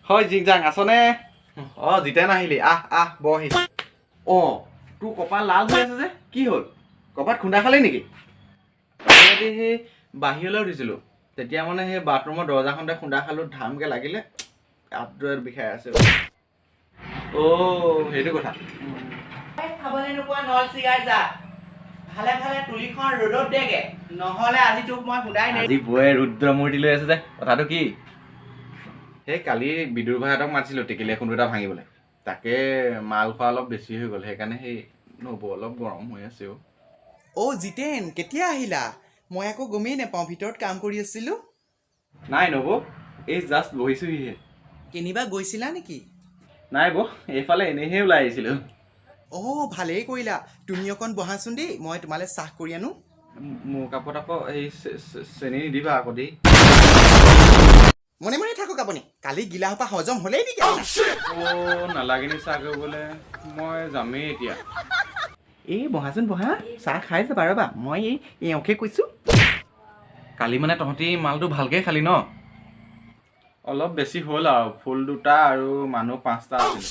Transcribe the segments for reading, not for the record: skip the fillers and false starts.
হয় জিংজাং আছনে? জিতেন আহিলি আহ বহি। তোৰ কপাল লাল হৈ আছে যে কি হ'ল? কপাত খুন্দা খালি নেকি? সেই বাহিৰলৈ উঠিছিলোঁ তেতিয়া মানে সেই বাথৰুমৰ দৰ্জাখনতে খুন্দা খালোঁ, ধামকৈ লাগিলে হাতটোৱে বিষাই আছে। সেইটো কথা। খাবলৈ নোপোৱা নল চিগাৰ যা ভালে ভালে তুলিখন ৰ'দত দেগে, নহ'লে আজি তোক মই সুদাই নে। আজি বৌয়ে ৰুদ্ৰমূৰ্তি লৈ আছে যে, কথাটো কি? সেই কালি বিদুৰ ভাইহঁতক মাতিছিলোঁ টেকেলি খুন্দু এটা ভাঙিবলৈ, তাকে মাল খোৱা অলপ বেছি হৈ গ'ল, সেইকাৰণে সেই নবৌ অলপ গৰম হৈ আছে। জিতেন কেতিয়া আহিলা? মই আকৌ গমেই নাপাওঁ, ভিতৰত কাম কৰি আছিলোঁ। নাই নবৌ, এই জাষ্ট বহিছোহিহে। কেনিবা গৈছিলা নেকি? নাই বৌ, এইফালে এনেইহে ওলাই আহিছিলোঁ। ভালেই কৰিলা। তুমি অকণ বহাচোন দেই, মই তোমালৈ চাহ কৰি আনো। মোৰ কাপত আকৌ এই চেনি নিদিবা আকৌ দেই। মনে মনে থাকক আপুনি, কালি গিলাসোপা হজম হ'লেই নেকি? নালাগে নি চাহ কৰিবলৈ, মই যামেই এতিয়া। বহাচোন বহা, চাহ খাই যাবা ৰ'বা, মই এওঁকে কৈছোঁ। কালি মানে তহঁতি মালটো ভালকৈ খালি ন? অলপ বেছি হ'ল আৰু, ফুল 2টা আৰু মানুহ 5টা আছিল।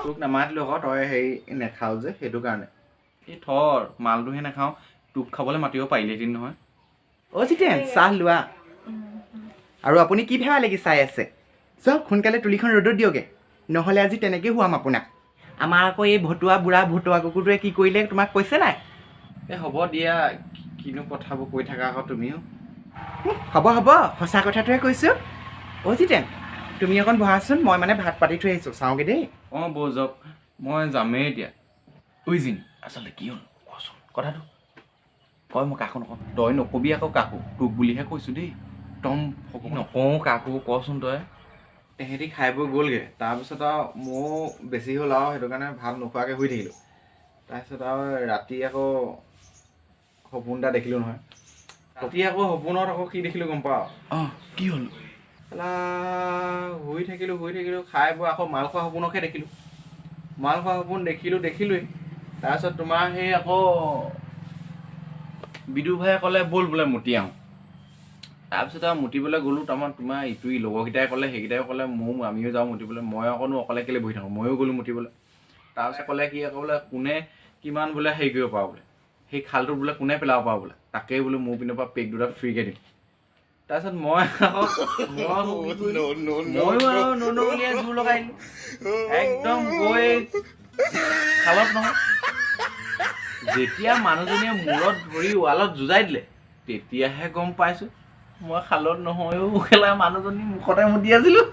তোক নামাতিলোঁ আকৌ, তই হেৰি নেখাওঁ যে সেইটো কাৰণে। মালটোহে নাখাওঁ, তোক খাবলৈ মাতিব পাৰিলেহেঁতেন নহয়। জিতেন চাহ লোৱা। আৰু আপুনি কি ভেয়া লাগি চাই আছে? চাওক সোনকালে তুলিখন ৰ'দত দিয়গে, নহ'লে আজি তেনেকেই খুৱাম আপোনাক। আমাৰ আকৌ এই ভতুৱা বুঢ়া ভতুৱা কুকুৰটোৱে কি কৰিলে তোমাক কৈছে নাই? হ'ব দিয়া, কিনো কথাবোৰ কৈ থাকা আকৌ তুমিও। হ'ব সঁচা কথাটোহে কৈছোঁ। জিতেন তুমি অকণ বহাচোন, মই মানে ভাত পাতি থৈ আহিছোঁ, চাওঁগে দেই। বৌ যাওক, মই যামেই এতিয়া। জিন আচলতে কি হ'ল কচোন কথাটো? কয় মই কাকো নকওঁ, তই নকবি আকৌ কাকো, তোক বুলিহে কৈছোঁ দেই। একদম নকওঁ কাকো, কচোন তই। তেহেঁতি খাই বৈ গ'লগৈ, তাৰপিছত আৰু মোৰ বেছি হ'ল আৰু সেইটো কাৰণে ভাত নোখোৱাকৈ শুই থাকিলোঁ। তাৰপিছত আৰু ৰাতি আকৌ সপোন এটা দেখিলোঁ নহয়। ৰাতি আকৌ সপোনত আকৌ কি দেখিলোঁ গম পাওঁ? কি হ'ল? শুই থাকিলোঁ, খাই বৈ আকৌ মাল খোৱা সপোনকহে দেখিলোঁ। মাল খোৱা সপোন দেখিলোঁৱেই। তাৰপিছত তোমাৰ সেই আকৌ বিদুৰ ভাইয়ে ক'লে ব'ল বোলে মুতি আহোঁ। তাৰপিছত আৰু মুতিবলৈ গ'লোঁ, তাৰমানে তোমাৰ ইটো লগৰকেইটাই ক'লে, সেইকেইটাই ক'লে আমিও যাওঁ মুতিবলৈ। মই অকনো অকলে কেলৈ বহি থাকোঁ, ময়ো গ'লোঁ মুতিবলৈ। তাৰপিছত ক'লে কি আকৌ বোলে কোনে কিমান বোলে হেৰি কৰিব পাৰোঁ বোলে, সেই খালটোত বোলে কোনে পেলাব পাৰোঁ বোলে, তাকেই বোলো মোৰ পিনৰ পৰা পেক 2টা ফ্ৰীকৈ দিম। তাৰপিছত ময়ো আৰু উলিয়াই জোৰ লগাই দিলোঁ, একদম গৈ খালত নহয়। যেতিয়া মানুহজনীয়ে মূৰত ধৰি ৱালত যুঁজাই দিলে, তেতিয়াহে গম পাইছোঁ মই খালত নহয়ও খেলা মানুহজনী মুখতে মুতি আছিলোঁ।